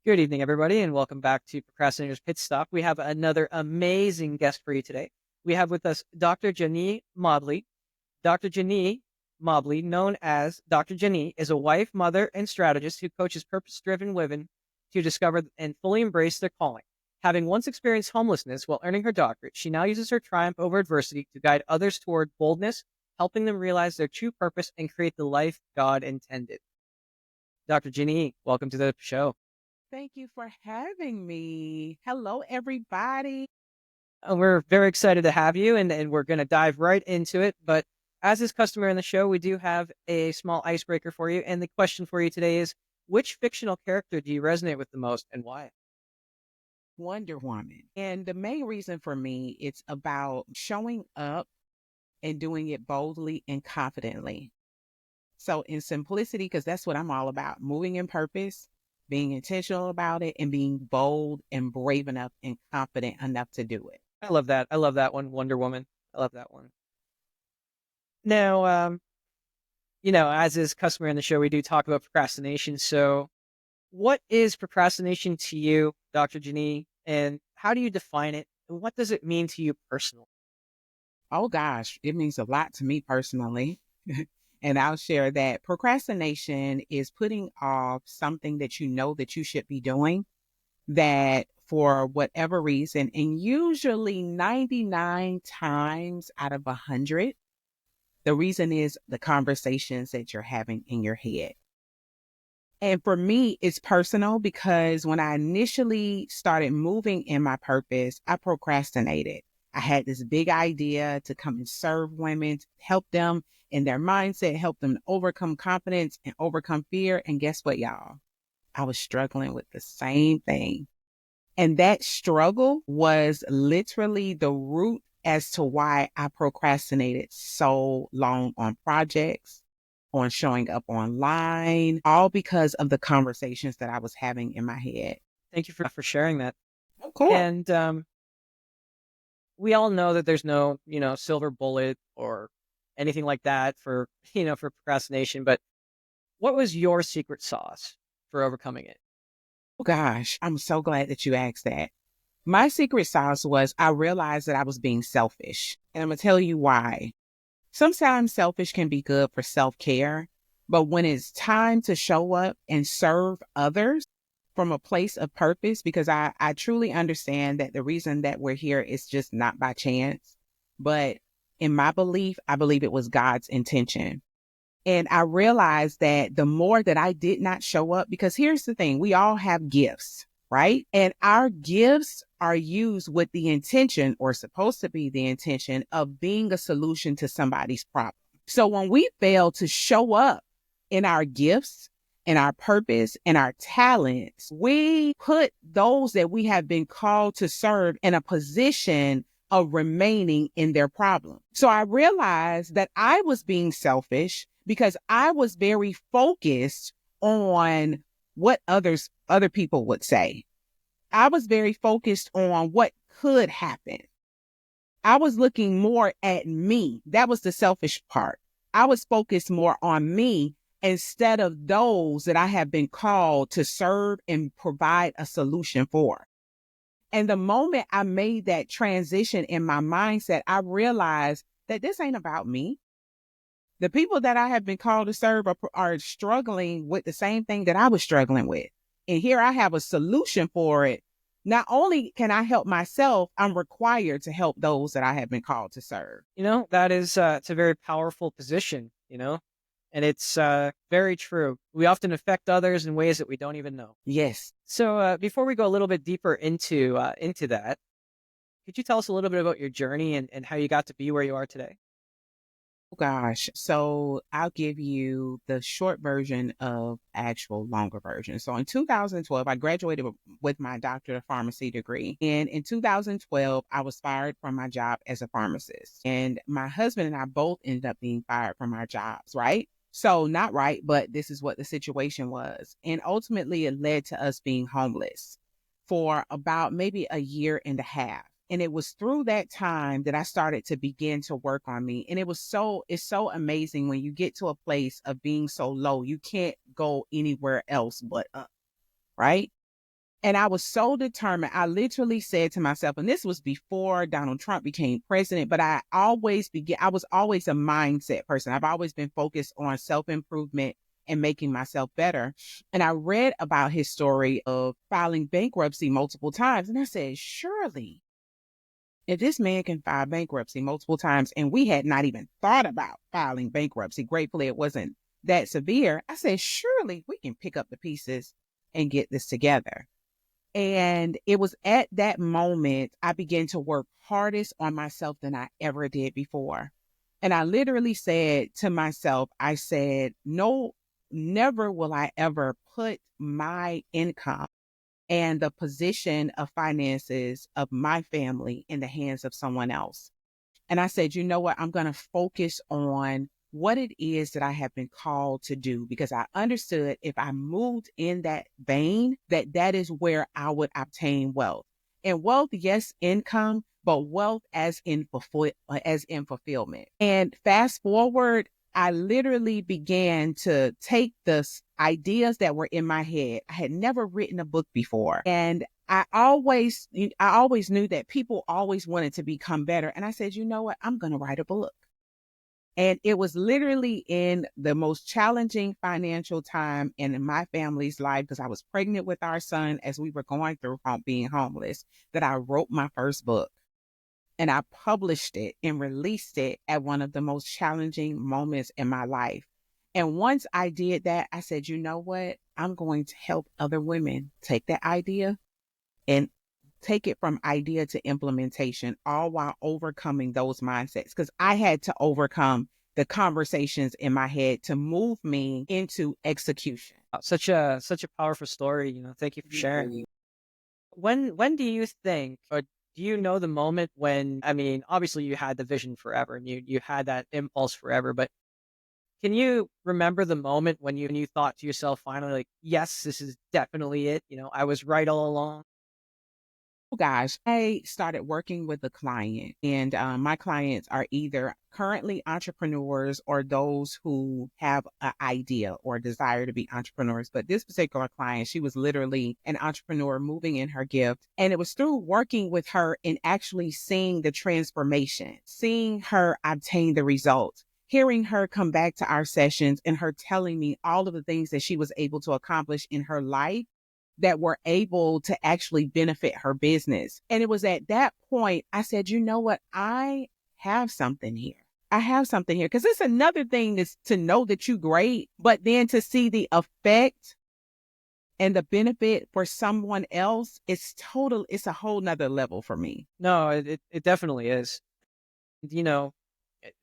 Good evening, everybody, and welcome back to Procrastinator's Pit Stop. We have another amazing guest for you today. We have with us Dr. Janee Mobley. Dr. Janee Mobley, known as Dr. Janee, is a wife, mother, and strategist who coaches purpose-driven women to discover and fully embrace their calling. Having once experienced homelessness while earning her doctorate, she now uses her triumph over adversity to guide others toward boldness, helping them realize their true purpose and create the life God intended. Dr. Janee, welcome to the show. Thank you for having me. Hello, everybody. We're very excited to have you, and we're going to dive right into it. But as is customary in the show, we do have a small icebreaker for you. And the question for you today is, which fictional character do you resonate with the most and why? Wonder Woman. And the main reason for me, it's about showing up and doing it boldly and confidently. So, in simplicity, because that's what I'm all about, moving in purpose, being intentional about it, and being bold and brave enough and confident enough to do it. I love that. I love that one, Wonder Woman. I love that one. Now, as is customary in the show, we do talk about procrastination. So, what is procrastination to you, Dr. Janee, and how do you define it? And what does it mean to you personally? Oh gosh, it means a lot to me personally. And I'll share that procrastination is putting off something that you know that you should be doing that for whatever reason, and usually 99 times out of 100, the reason is the conversations that you're having in your head. And for me, it's personal because when I initially started moving in my purpose, I procrastinated. I had this big idea to come and serve women, to help them in their mindset, help them overcome confidence and overcome fear. And guess what, y'all? I was struggling with the same thing. And that struggle was literally the root as to why I procrastinated so long on projects, on showing up online, all because of the conversations that I was having in my head. Thank you for sharing that. Of course. And we all know that there's no, silver bullet or anything like that for, for procrastination. But what was your secret sauce for overcoming it? Oh gosh, I'm so glad that you asked that. My secret sauce was I realized that I was being selfish. And I'm going to tell you why. Sometimes selfish can be good for self-care, but when it's time to show up and serve others from a place of purpose, because I truly understand that the reason that we're here is just not by chance. But in my belief, I believe it was God's intention. And I realized that the more that I did not show up, because here's the thing, we all have gifts, right? And our gifts are used with the intention, or supposed to be the intention, of being a solution to somebody's problem. So when we fail to show up in our gifts, in our purpose, and our talents, we put those that we have been called to serve in a position of remaining in their problem. So I realized that I was being selfish because I was very focused on what other people would say. I was very focused on what could happen. I was looking more at me. That was the selfish part. I was focused more on me instead of those that I have been called to serve and provide a solution for. And the moment I made that transition in my mindset, I realized that this ain't about me. The people that I have been called to serve are struggling with the same thing that I was struggling with. And here I have a solution for it. Not only can I help myself, I'm required to help those that I have been called to serve. That is, it's a very powerful position, and it's very true. We often affect others in ways that we don't even know. Yes. So before we go a little bit deeper into that, could you tell us a little bit about your journey and how you got to be where you are today? Oh gosh. So I'll give you the short version of actual longer version. So in 2012, I graduated with my doctorate of pharmacy degree. And in 2012, I was fired from my job as a pharmacist. And my husband and I both ended up being fired from our jobs, right? So not right, but this is what the situation was. And ultimately it led to us being homeless for about maybe a year and a half. And it was through that time that I started to begin to work on me. And it's so amazing when you get to a place of being so low, you can't go anywhere else but up, right? And I was so determined. I literally said to myself, and this was before Donald Trump became president, but I was always a mindset person. I've always been focused on self-improvement and making myself better. And I read about his story of filing bankruptcy multiple times. And I said, surely if this man can file bankruptcy multiple times, and we had not even thought about filing bankruptcy, gratefully it wasn't that severe. I said, surely we can pick up the pieces and get this together. And it was at that moment I began to work hardest on myself than I ever did before. And I literally said to myself, I said, no, never will I ever put my income and the position of finances of my family in the hands of someone else. And I said, you know what? I'm going to focus on what it is that I have been called to do, because I understood if I moved in that vein, that is where I would obtain wealth. And wealth, yes, income, but wealth as in fulfillment. And fast forward, I literally began to take the ideas that were in my head. I had never written a book before, and I always knew that people always wanted to become better. And I said, you know what? I'm going to write a book. And it was literally in the most challenging financial time in my family's life, because I was pregnant with our son as we were going through being homeless, that I wrote my first book. And I published it and released it at one of the most challenging moments in my life. And once I did that, I said, you know what? I'm going to help other women take that idea and take it from idea to implementation, all while overcoming those mindsets. Because I had to overcome the conversations in my head to move me into execution. Such a powerful story. Thank you for sharing. When do you think, or do you know the moment when, I mean, obviously you had the vision forever and you had that impulse forever, but can you remember the moment when you thought to yourself finally, like, yes, this is definitely it. I was right all along. Oh gosh, I started working with a client, and my clients are either currently entrepreneurs or those who have an idea or desire to be entrepreneurs. But this particular client, she was literally an entrepreneur moving in her gift. And it was through working with her and actually seeing the transformation, seeing her obtain the results, hearing her come back to our sessions and her telling me all of the things that she was able to accomplish in her life that were able to actually benefit her business. And it was at that point I said, you know what? I have something here. I have something here. Because it's another thing is to know that you're great, but then to see the effect and the benefit for someone else, it's a whole nother level for me. No, it definitely is. You know,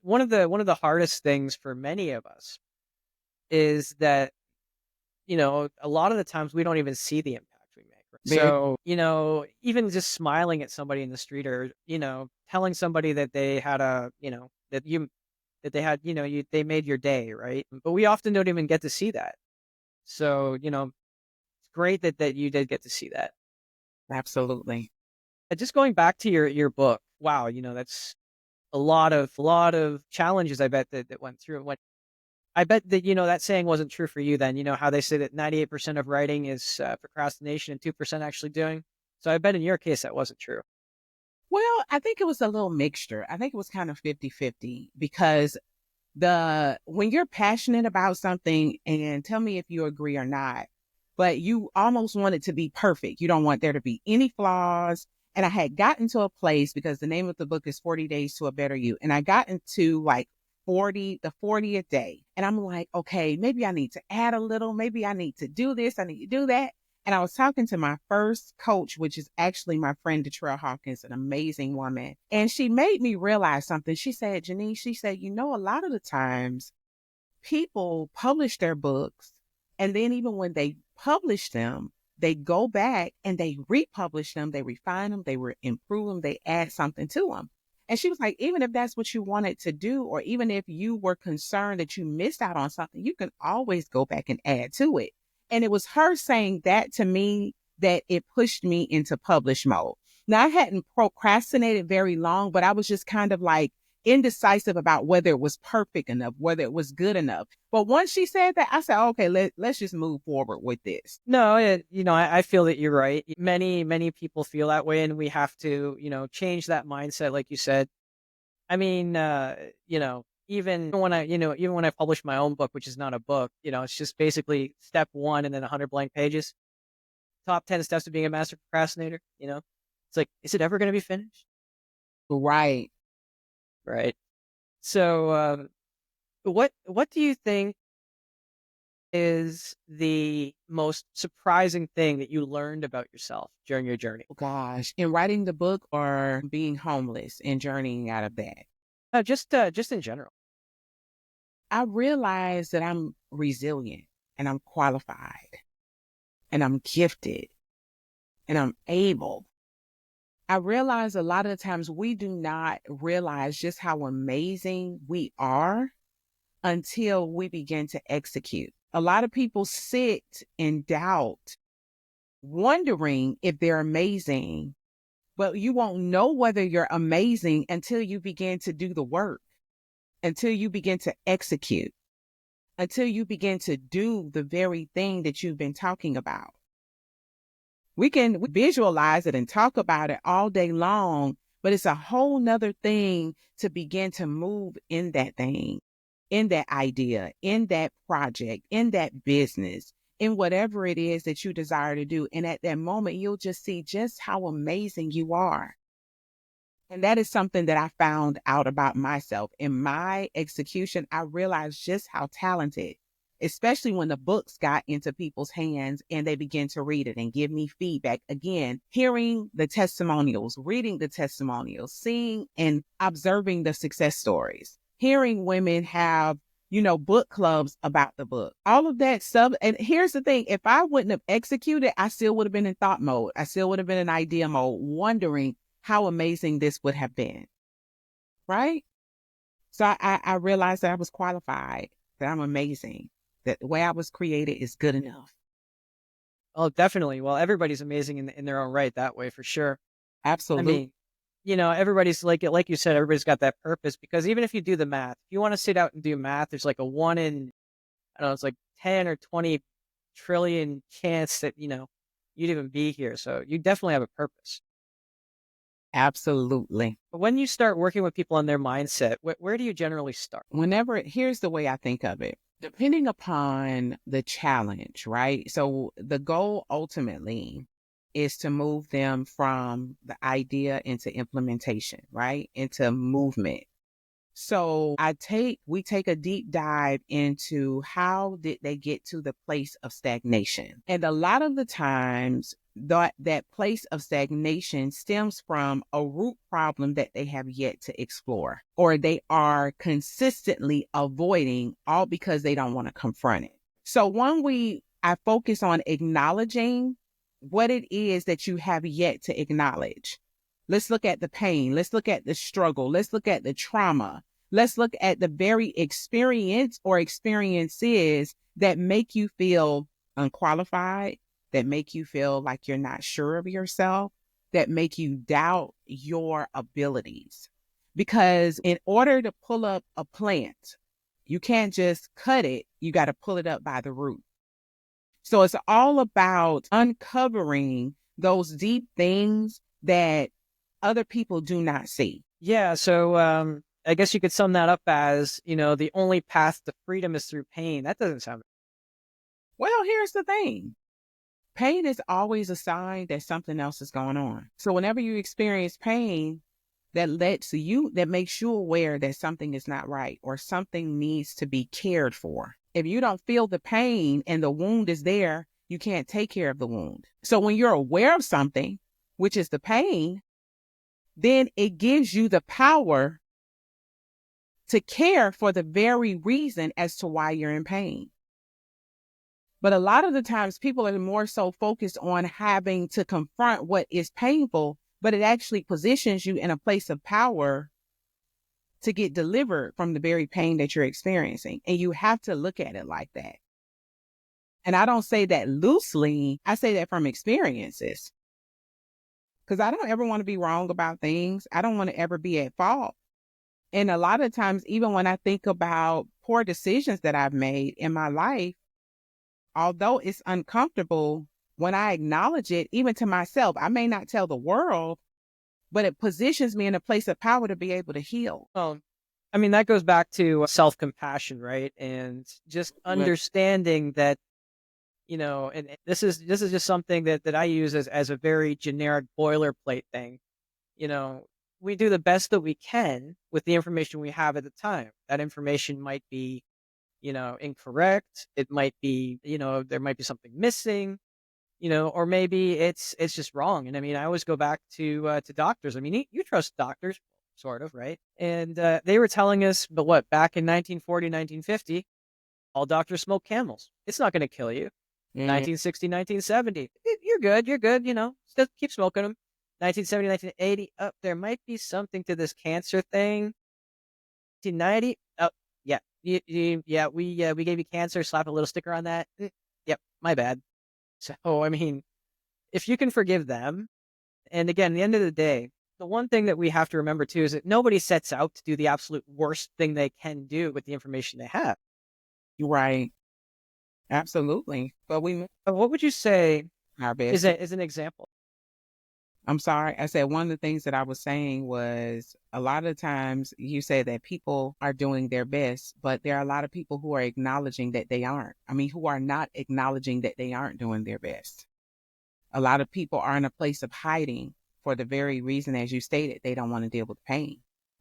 one of the hardest things for many of us is that, a lot of the times we don't even see the impact we make. Right? Very So, even just smiling at somebody in the street, or, telling somebody that they had that they had, they made your day, right? But we often don't even get to see that. So, it's great that you did get to see that. absolutely. Just going back to your book, wow, that's a lot of challenges I bet that went through. I bet that, that saying wasn't true for you then. You know how they say that 98% of writing is procrastination and 2% actually doing. So I bet in your case that wasn't true. Well, I think it was a little mixture. I think it was kind of 50-50, because when you're passionate about something, and tell me if you agree or not, but you almost want it to be perfect. You don't want there to be any flaws. And I had gotten to a place, because the name of the book is 40 Days to a Better You. And I got into like the 40th day. And I'm like, okay, maybe I need to add a little. Maybe I need to do this. I need to do that. And I was talking to my first coach, which is actually my friend, Detrell Hawkins, an amazing woman. And she made me realize something. She said, Janine, she said, a lot of the times people publish their books, and then even when they publish them, they go back and they republish them, they refine them, they improve them, they add something to them. And she was like, even if that's what you wanted to do, or even if you were concerned that you missed out on something, you can always go back and add to it. And it was her saying that to me that it pushed me into publish mode. Now, I hadn't procrastinated very long, but I was just kind of like indecisive about whether it was perfect enough, whether it was good enough. But once she said that, I said, okay, let's just move forward with this. No, I feel that you're right. Many people feel that way, and we have to, change that mindset, like you said. I mean, even when I publish my own book, which is not a book, it's just basically step one and then 100 blank pages. Top 10 steps of being a master procrastinator. It's like, is it ever going to be finished? Right. Right. So, what do you think is the most surprising thing that you learned about yourself during your journey? Oh, gosh. In writing the book or being homeless and journeying out of that, Just in general. I realized that I'm resilient and I'm qualified and I'm gifted and I'm able. I realize a lot of the times we do not realize just how amazing we are until we begin to execute. A lot of people sit in doubt, wondering if they're amazing, but you won't know whether you're amazing until you begin to do the work, until you begin to execute, until you begin to do the very thing that you've been talking about. We can visualize it and talk about it all day long, but it's a whole nother thing to begin to move in that thing, in that idea, in that project, in that business, in whatever it is that you desire to do. And at that moment, you'll just see just how amazing you are. And that is something that I found out about myself. In my execution, I realized just how talented, especially when the books got into people's hands and they began to read it and give me feedback. Again, hearing the testimonials, reading the testimonials, seeing and observing the success stories, hearing women have, book clubs about the book, all of that stuff. And here's the thing, if I wouldn't have executed, I still would have been in thought mode. I still would have been in idea mode, wondering how amazing this would have been. Right? So I realized that I was qualified, that I'm amazing, that the way I was created is good enough. Oh, definitely. Well, everybody's amazing in their own right that way for sure. I Absolutely. mean, everybody's like you said, everybody's got that purpose because even if you do the math, if you want to sit out and do math, there's like a one in, I don't know, it's like 10 or 20 trillion chance that, you'd even be here. So you definitely have a purpose. Absolutely. But when you start working with people on their mindset, where do you generally start? Here's the way I think of it. Depending upon the challenge, right? So the goal ultimately is to move them from the idea into implementation, right? Into movement. So we take a deep dive into how did they get to the place of stagnation. And a lot of the times that place of stagnation stems from a root problem that they have yet to explore, or they are consistently avoiding, all because they don't want to confront it. So I focus on acknowledging what it is that you have yet to acknowledge. Let's look at the pain. Let's look at the struggle. Let's look at the trauma. Let's look at the very experience or experiences that make you feel unqualified, that make you feel like you're not sure of yourself, that make you doubt your abilities. Because in order to pull up a plant, you can't just cut it. You got to pull it up by the root. So it's all about uncovering those deep things that other people do not see. Yeah. So, I guess you could sum that up as, the only path to freedom is through pain. That doesn't sound. Well, here's the thing. Pain is always a sign that something else is going on. So whenever you experience pain, that makes you aware that something is not right or something needs to be cared for. If you don't feel the pain and the wound is there, you can't take care of the wound. So when you're aware of something, which is the pain, then it gives you the power to care for the very reason as to why you're in pain. But a lot of the times people are more so focused on having to confront what is painful, but it actually positions you in a place of power to get delivered from the very pain that you're experiencing. And you have to look at it like that. And I don't say that loosely. I say that from experiences. Because I don't ever want to be wrong about things. I don't want to ever be at fault. And a lot of times, even when I think about poor decisions that I've made in my life, although it's uncomfortable, when I acknowledge it, even to myself, I may not tell the world, but it positions me in a place of power to be able to heal. Well, I mean, that goes back to self-compassion, right? And just But understanding that, and this is just something that I use as a very generic boilerplate thing. You know, we do the best that we can with the information we have at the time. That information might be, incorrect. It might be, there might be something missing, or maybe it's just wrong. And I mean, I always go back to doctors. I mean, you trust doctors, sort of, right? And they were telling us, but what, back in 1940, 1950, all doctors smoke Camels. It's not going to kill you. mm, 1960, 1970, you're good. You're good. Still keep smoking them. 1970, 1980, up there might be something to this cancer thing. 1990, oh yeah, yeah, we gave you cancer. Slap a little sticker on that. Yep, my bad. So I mean, if you can forgive them, and again, at the end of the day, the one thing that we have to remember too is that nobody sets out to do the absolute worst thing they can do with the information they have. you're right. Absolutely. But we make What would you say our is best. is an example? I'm sorry. I said one of the things that I was saying was a lot of times you say that people are doing their best, but there are a lot of people who are acknowledging that they aren't. I mean, who are not acknowledging that they aren't doing their best. A lot of people are in a place of hiding for the very reason, as you stated, they don't want to deal with pain.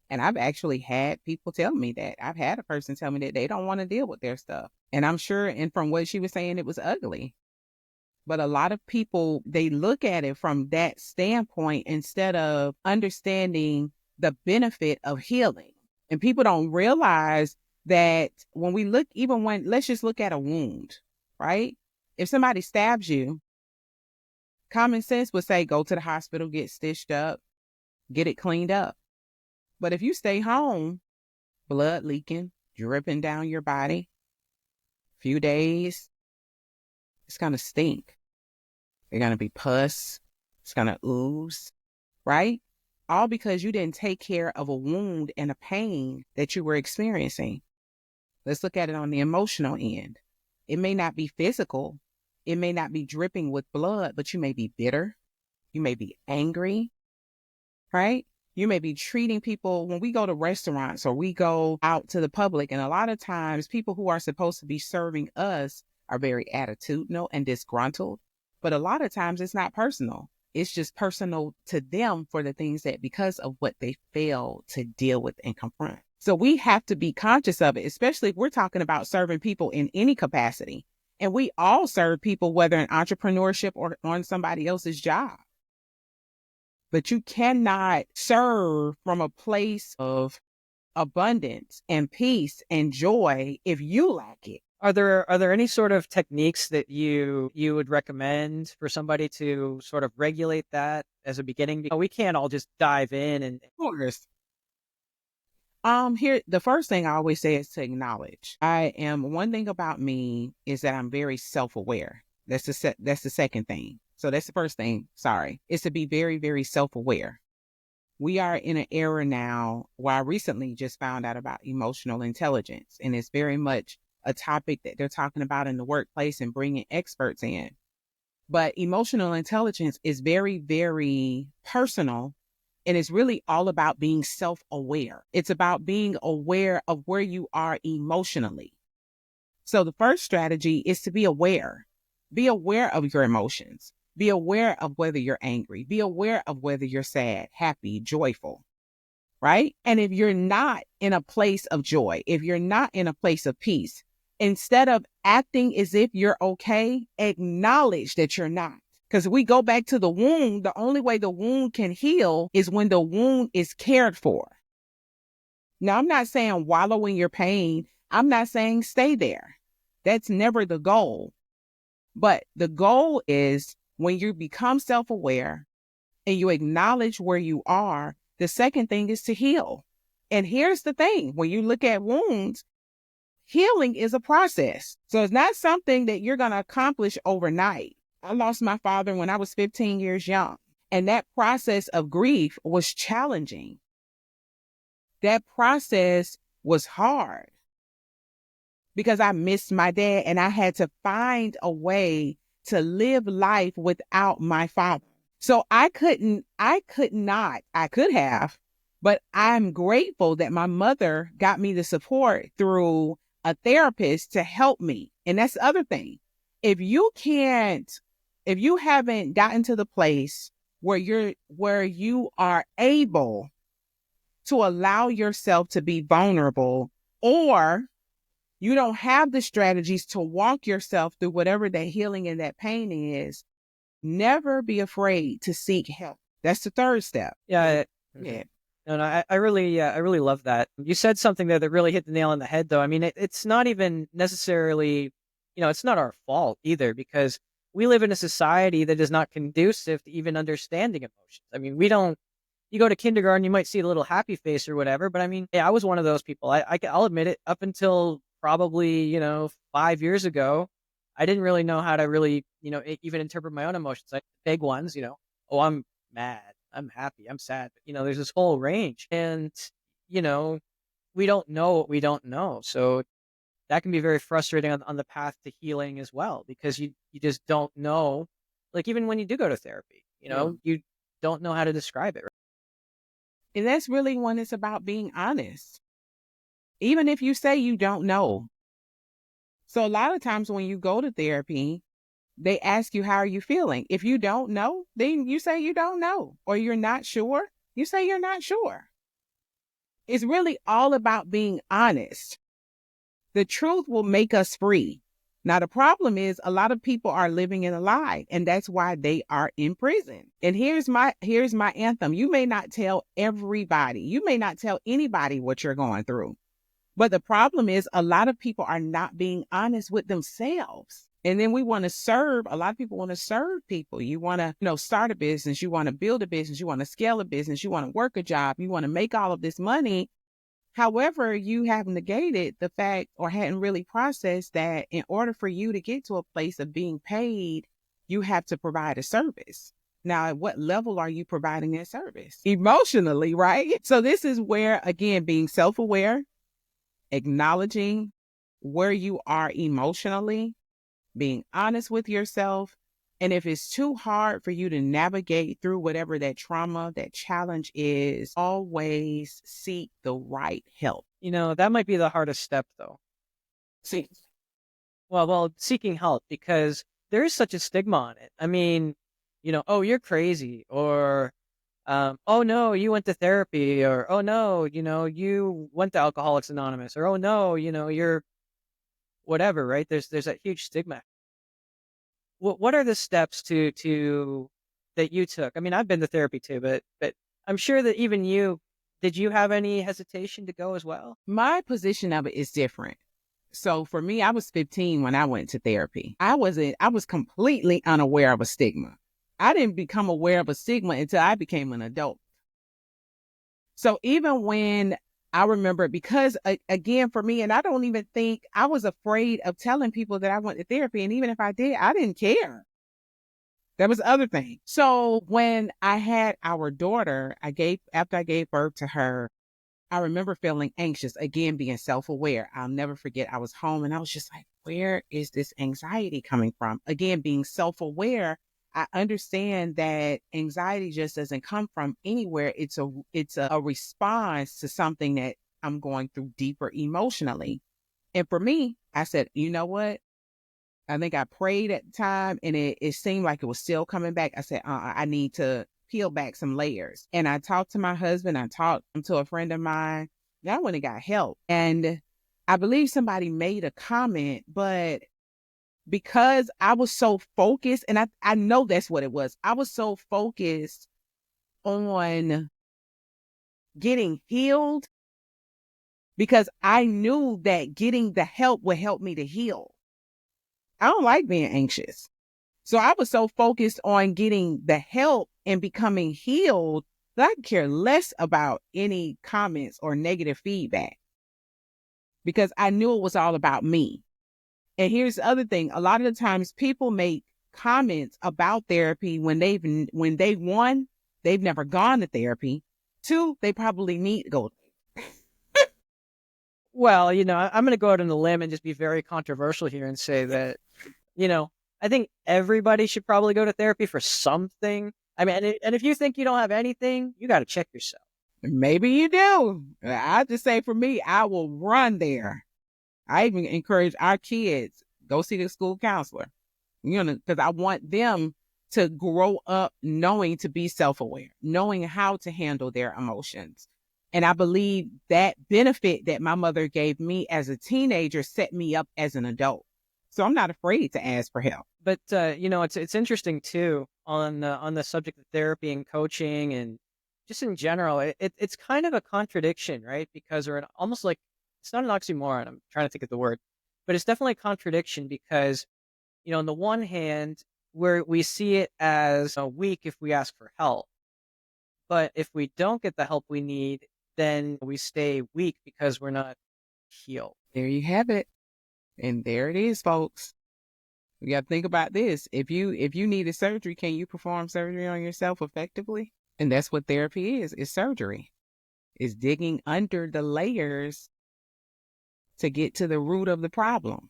And I've actually had people tell me that. I've had a person tell me that they don't want to deal with their stuff. And I'm sure, and from what she was saying, it was ugly. But a lot of people, they look at it from that standpoint instead of understanding the benefit of healing. And people don't realize that when we look, even when, let's just look at a wound, right? If somebody stabs you, common sense would say, go to the hospital, get stitched up, get it cleaned up. But if you stay home, blood leaking, dripping down your body, few days, it's going to stink. They're going to be pus. It's going to ooze, right? All because you didn't take care of a wound and a pain that you were experiencing. Let's look at it on the emotional end. It may not be physical. It may not be dripping with blood, but you may be bitter. You may be angry, right? You may be treating people when we go to restaurants or we go out to the public. And a lot of times people who are supposed to be serving us are very attitudinal and disgruntled. But a lot of times it's not personal. It's just personal to them for the things that because of what they fail to deal with and confront. So we have to be conscious of it, especially if we're talking about serving people in any capacity. And we all serve people, whether in entrepreneurship or on somebody else's job. But you cannot serve from a place of abundance and peace and joy if you lack it. Are there any sort of techniques that you would recommend for somebody to sort of regulate that as a beginning? Because we can't all just dive in and Of course. Here, the first thing I always say is to acknowledge. One thing about me is that I'm very self-aware. That's the second thing. So that's the first thing, sorry, is to be very, very self-aware. We are in an era now where I recently just found out about emotional intelligence, and it's very much a topic that they're talking about in the workplace and bringing experts in. But emotional intelligence is very, very personal. And it's really all about being self-aware. It's about being aware of where you are emotionally. So the first strategy is to be aware. Be aware of your emotions. Be aware of whether you're angry. Be aware of whether you're sad, happy, joyful, right? And if you're not in a place of joy, if you're not in a place of peace, instead of acting as if you're okay, acknowledge that you're not. Because we go back to the wound, the only way the wound can heal is when the wound is cared for. Now, I'm not saying wallow in your pain. I'm not saying stay there. That's never the goal. But the goal is when you become self-aware and you acknowledge where you are, the second thing is to heal. And here's the thing, when you look at wounds, healing is a process. So it's not something that you're going to accomplish overnight. I lost my father when I was 15 years young, and that process of grief was challenging. That process was hard because I missed my dad and I had to find a way to live life without my father. So I could have, but I'm grateful that my mother got me the support through a therapist to help me. And that's the other thing. If you can't, if you haven't gotten to the place where you are able to allow yourself to be vulnerable, or you don't have the strategies to walk yourself through whatever that healing and that pain is, never be afraid to seek help. That's the third step. Yeah. Yeah. No, I really love that. You said something there that really hit the nail on the head, though. I mean, it's not even necessarily, it's not our fault either, because we live in a society that is not conducive to even understanding emotions. I mean, we don't. You go to kindergarten, you might see a little happy face or whatever, but I mean, yeah, I was one of those people. I'll admit it. Up until probably 5 years ago, I didn't really know how to really even interpret my own emotions. Like big ones, oh, I'm mad, I'm happy, I'm sad. But, there's this whole range, and you know, we don't know what we don't know. So that can be very frustrating on the path to healing as well, because you just don't know. Like even when you do go to therapy, Yeah. you don't know how to describe it. And that's really when it's about being honest, even if you say you don't know. So a lot of times when you go to therapy, they ask you, how are you feeling? If you don't know, then you say you don't know, or you're not sure. You say you're not sure. It's really all about being honest. The truth will make us free. Now, the problem is a lot of people are living in a lie, and that's why they are in prison. And here's my anthem. You may not tell everybody, you may not tell anybody what you're going through. But the problem is a lot of people are not being honest with themselves. And then we want to serve. A lot of people want to serve people. You want to, start a business. You want to build a business. You want to scale a business. You want to work a job. You want to make all of this money. However, you have negated the fact or hadn't really processed that in order for you to get to a place of being paid, you have to provide a service. Now, at what level are you providing that service? Emotionally, right? So this is where, again, being self-aware, acknowledging where you are emotionally, being honest with yourself. And if it's too hard for you to navigate through whatever that trauma, that challenge is, always seek the right help. That might be the hardest step, though. See, Well, seeking help, because there is such a stigma on it. I mean, oh, you're crazy, or oh no, you went to therapy, or oh no, you went to Alcoholics Anonymous, or oh no, you're whatever, right? There's that huge stigma. What are the steps to that you took? I mean, I've been to therapy too, but I'm sure that even you, did you have any hesitation to go as well? my position of it is different. So for me, I was 15 when I went to therapy. I was completely unaware of a stigma. I didn't become aware of a stigma until I became an adult. So even when I remember, because again, for me, and I don't even think I was afraid of telling people that I went to therapy. And even if I did, I didn't care. That was the other thing. So when I had our daughter, after I gave birth to her, I remember feeling anxious, again, being self-aware. I'll never forget. I was home and I was just like, where is this anxiety coming from? Again, being self-aware, I understand that anxiety just doesn't come from anywhere. It's a response to something that I'm going through deeper emotionally. And for me, I said, you know what? I think I prayed at the time and it seemed like it was still coming back. I said, I need to peel back some layers. And I talked to my husband. I talked to a friend of mine. And I went and got help. And I believe somebody made a comment, but because I was so focused, and I know that's what it was. I was so focused on getting healed because I knew that getting the help would help me to heal. I don't like being anxious. So I was so focused on getting the help and becoming healed that I could care less about any comments or negative feedback because I knew it was all about me. And here's the other thing. A lot of the times people make comments about therapy when they've never gone to therapy. Two, they probably need to go. Well, I'm going to go out on a limb and just be very controversial here and say that, you know, I think everybody should probably go to therapy for something. I mean, and if you think you don't have anything, you got to check yourself. Maybe you do. I just say for me, I will run there. I even encourage our kids, go see the school counselor, because I want them to grow up knowing to be self-aware, knowing how to handle their emotions. And I believe that benefit that my mother gave me as a teenager set me up as an adult. So I'm not afraid to ask for help. But it's interesting too on the subject of therapy and coaching and just in general. It's kind of a contradiction, right? Because almost like it's not an oxymoron. I'm trying to think of the word, but it's definitely a contradiction because on the one hand, we see it as a weak if we ask for help, but if we don't get the help we need, then we stay weak because we're not healed. There you have it. And there it is, folks. You got to think about this. If you needed surgery, can you perform surgery on yourself effectively? And that's what therapy is surgery. It's digging under the layers to get to the root of the problem.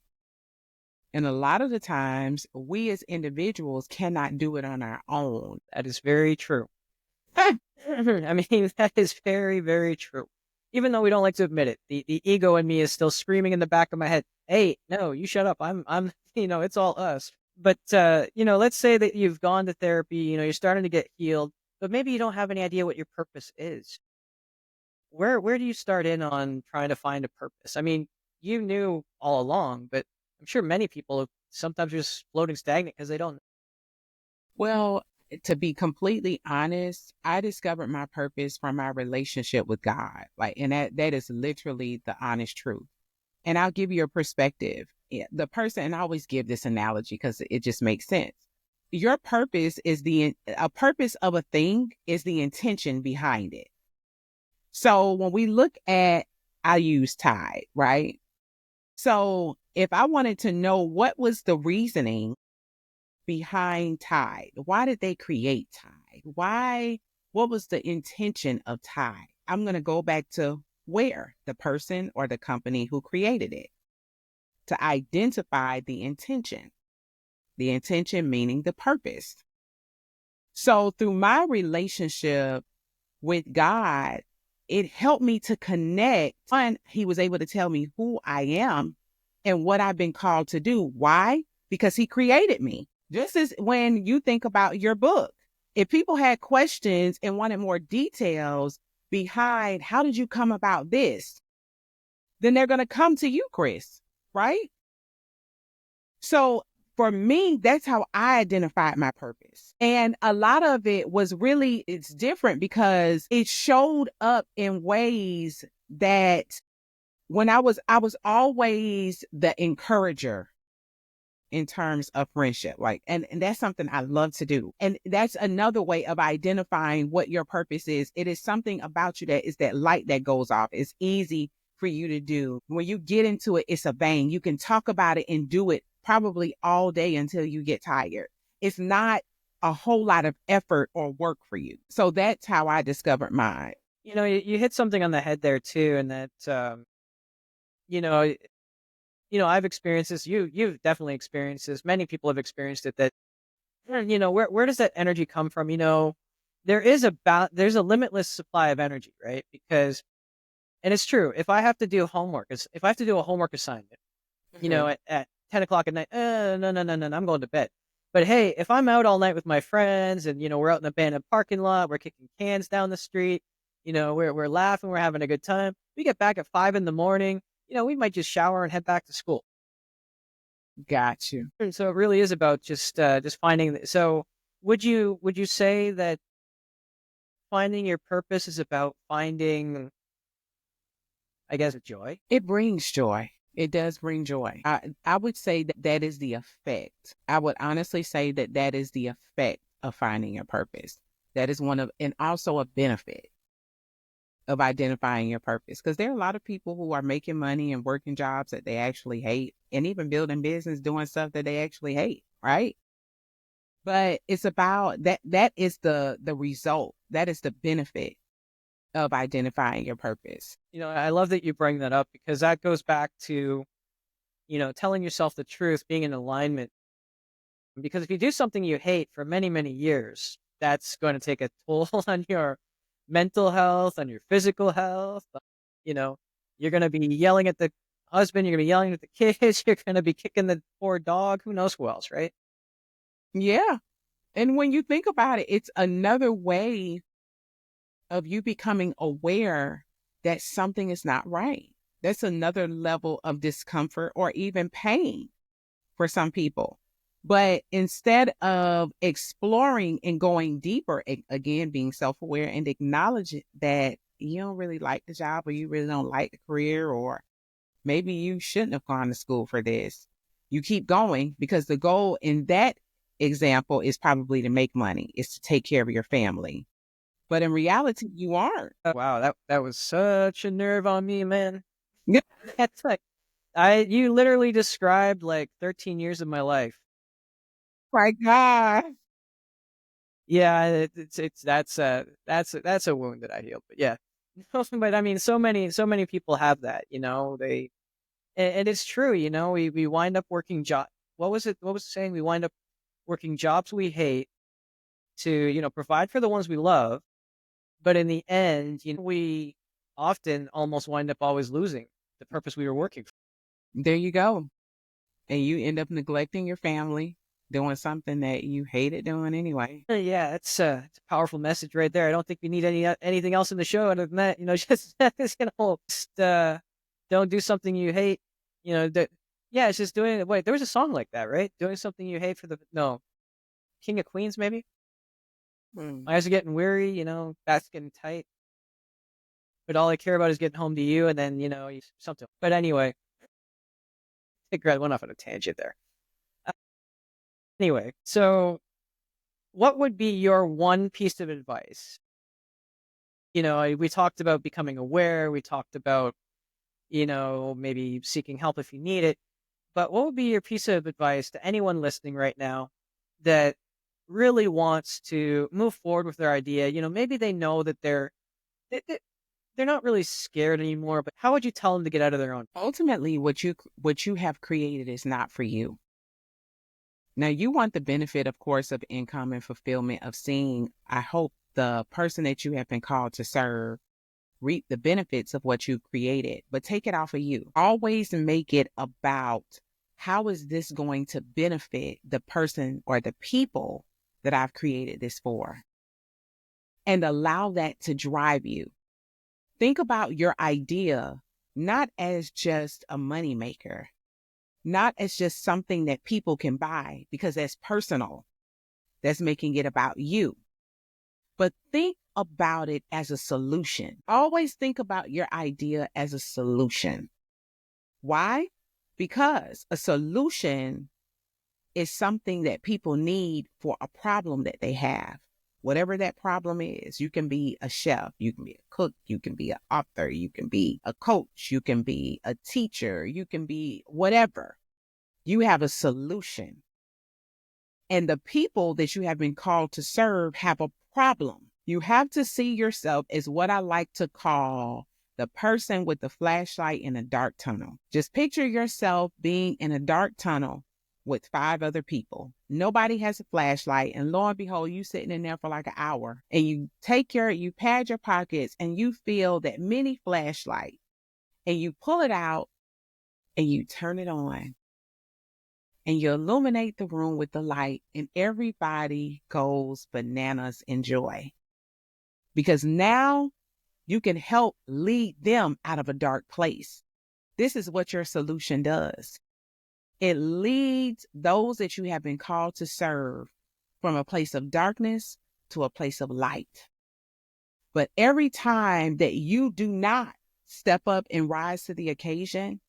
And a lot of the times, we as individuals cannot do it on our own. That is very true. I mean, that is very, very true. Even though we don't like to admit it, the ego in me is still screaming in the back of my head, "Hey, no, you shut up. I'm, it's all us." But, let's say that you've gone to therapy, you're starting to get healed, but maybe you don't have any idea what your purpose is. Where do you start in on trying to find a purpose? I mean, you knew all along, but I'm sure many people sometimes just floating stagnant because they don't. Well, to be completely honest, I discovered my purpose from my relationship with God. And that is literally the honest truth. And I'll give you a perspective. The person, and I always give this analogy because it just makes sense. Your purpose is a purpose of a thing is the intention behind it. So when we look at, I use Tide, right? So if I wanted to know what was the reasoning behind Tide, why did they create Tide? What was the intention of Tide? I'm going to go back to where the person or the company who created it to identify the intention meaning the purpose. So through my relationship with God, it helped me to connect. One, he was able to tell me who I am and what I've been called to do. Why? Because he created me. Just as when you think about your book, if people had questions and wanted more details behind how did you come about this, then they're going to come to you, Chris, right? So for me, that's how I identified my purpose. And a lot of it was really, it's different because it showed up in ways that when I was always the encourager in terms of friendship. And that's something I love to do. And that's another way of identifying what your purpose is. It is something about you that is that light that goes off. It's easy for you to do. When you get into it, it's a bang. You can talk about it and do it probably all day until you get tired. It's not a whole lot of effort or work for you. So that's how I discovered mine. You hit something on the head there too, and that you know I've experienced this. You've definitely experienced this. Many people have experienced it. That where does that energy come from? There's a limitless supply of energy, right? Because, and it's true. If I have to do if I have to do a homework assignment, at 10 o'clock at night, no, no, no, no, no, I'm going to bed. But hey, if I'm out all night with my friends and we're out in the abandoned parking lot, we're kicking cans down the street, we're laughing, we're having a good time. We get back at 5 in the morning. We might just shower and head back to school. Got you. And so it really is about just finding. So would you say that finding your purpose is about finding, I guess, joy? It brings joy. It does bring joy. I would say that is the effect. I would honestly say that is the effect of finding your purpose. That is and also a benefit of identifying your purpose. Because there are a lot of people who are making money and working jobs that they actually hate, and even building business doing stuff that they actually hate, right? But it's about that is the result. That is the benefit. of identifying your purpose. I love that you bring that up because that goes back to, telling yourself the truth, being in alignment. Because if you do something you hate for many, many years, that's going to take a toll on your mental health, on your physical health. You know, you're going to be yelling at the husband, you're going to be yelling at the kids, you're going to be kicking the poor dog, who knows who else, right? Yeah. And when you think about it, it's another way of you becoming aware that something is not right. That's another level of discomfort or even pain for some people. But instead of exploring and going deeper, again, being self aware and acknowledging that you don't really like the job or you really don't like the career, or maybe you shouldn't have gone to school for this. You keep going because the goal in that example is probably to make money, is to take care of your family. But in reality, you aren't. Wow, that was such a nerve on me, man. Yeah. That's like you literally described like 13 years of my life. My God. Yeah, it's that's a wound that I healed. But yeah, but I mean, so many people have that. And it's true. We wind up working job. What was it? What was it saying? We wind up working jobs we hate to provide for the ones we love. But in the end, we often almost wind up always losing the purpose we were working for. There you go. And you end up neglecting your family, doing something that you hated doing anyway. Yeah, it's a powerful message right there. I don't think we need anything else in the show other than that. Just don't do something you hate. That yeah, it's just doing it. Wait, there was a song like that, right? Doing something you hate for the no King of Queens, maybe. Mm. My eyes are getting weary. That's getting tight. But all I care about is getting home to you, and then something. But anyway, I went off on a tangent there. Uh, Anyway, so what would be your one piece of advice? We talked about becoming aware. We talked about, maybe seeking help if you need it. But what would be your piece of advice to anyone listening right now that really wants to move forward with their idea? Maybe they know that they're not really scared anymore, but how would you tell them to get out of their own? Ultimately, what you have created is not for you. Now, you want the benefit, of course, of income and fulfillment of seeing, I hope, the person that you have been called to serve reap the benefits of what you created, but take it off of you. Always make it about how is this going to benefit the person or the people that I've created this for, and allow that to drive you. Think about your idea not as just a moneymaker, not as just something that people can buy because that's personal, that's making it about you, but think about it as a solution. Always think about your idea as a solution. Why? Because a solution is something that people need for a problem that they have. Whatever that problem is, you can be a chef, you can be a cook, you can be an author, you can be a coach, you can be a teacher, you can be whatever. You have a solution. And the people that you have been called to serve have a problem. You have to see yourself as what I like to call the person with the flashlight in a dark tunnel. Just picture yourself being in a dark tunnel with 5 other people. Nobody has a flashlight, and lo and behold, you sitting in there for like an hour, and you pad your pockets, and you feel that mini flashlight, and you pull it out, and you turn it on, and you illuminate the room with the light, and everybody goes bananas in joy. Because now you can help lead them out of a dark place. This is what your solution does. It leads those that you have been called to serve from a place of darkness to a place of light. But every time that you do not step up and rise to the occasion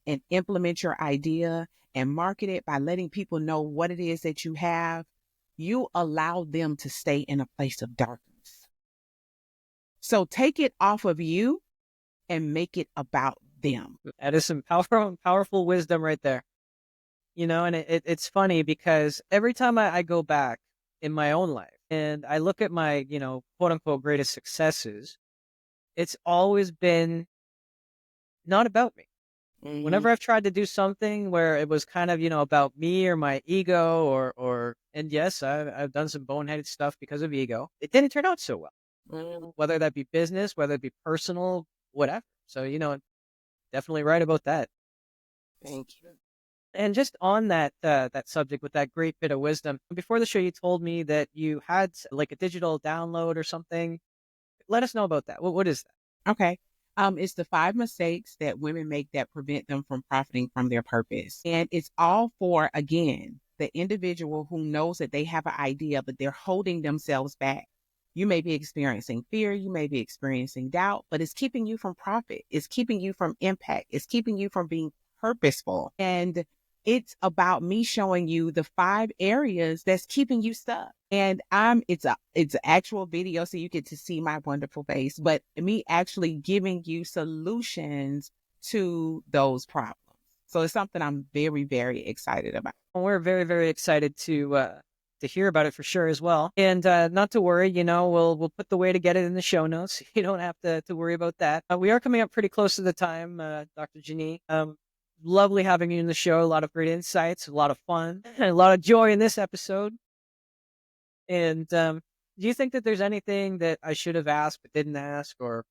and implement your idea and market it by letting people know what it is that you have, you allow them to stay in a place of darkness. So take it off of you and make it about them. That is some powerful wisdom right there. And it's funny because every time I go back in my own life and I look at my, quote unquote greatest successes, it's always been not about me. Mhm. Whenever I've tried to do something where it was kind of, about me or my ego and yes, I've done some boneheaded stuff because of ego. It didn't turn out so well, Mhm. whether that be business, whether it be personal, whatever. So, definitely right about that. Thank you. And just on that subject with that great bit of wisdom, before the show, you told me that you had like a digital download or something. Let us know about that. What is that? Okay. It's the 5 mistakes that women make that prevent them from profiting from their purpose. And it's all for, again, the individual who knows that they have an idea, but they're holding themselves back. You may be experiencing fear, you may be experiencing doubt, but it's keeping you from profit. It's keeping you from impact. It's keeping you from being purposeful. And it's about me showing you the 5 areas that's keeping you stuck. And it's an actual video so you get to see my wonderful face, but me actually giving you solutions to those problems. So it's something I'm very, very excited about. Well, we're very, very excited to hear about it for sure as well. And not to worry, we'll put the way to get it in the show notes. You don't have to worry about that. We are coming up pretty close to the time, Dr. Janee. Lovely having you in the show. A lot of great insights, a lot of fun, and a lot of joy in this episode. And do you think that there's anything that I should have asked but didn't ask, or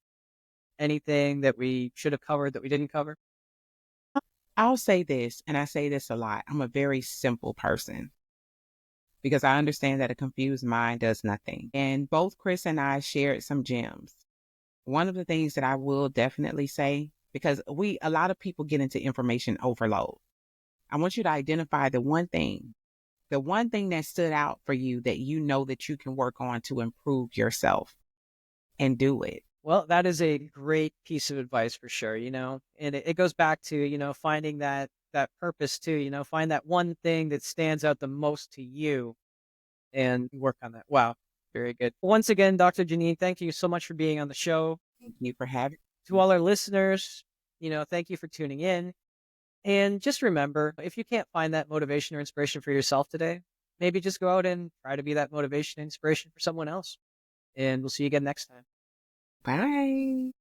anything that we should have covered that we didn't cover? I'll say this, and I say this a lot. I'm a very simple person because I understand that a confused mind does nothing. And both Chris and I shared some gems. One of the things that I will definitely say, because a lot of people get into information overload. I want you to identify the one thing that stood out for you that you know that you can work on to improve yourself and do it. Well, that is a great piece of advice for sure, and it goes back to, finding that purpose too, find that one thing that stands out the most to you and work on that. Wow. Very good. Once again, Dr. Janine, thank you so much for being on the show. Thank you for having To me. all our listeners, thank you for tuning in. And just remember, if you can't find that motivation or inspiration for yourself today, maybe just go out and try to be that motivation and inspiration for someone else. And we'll see you again next time. Bye.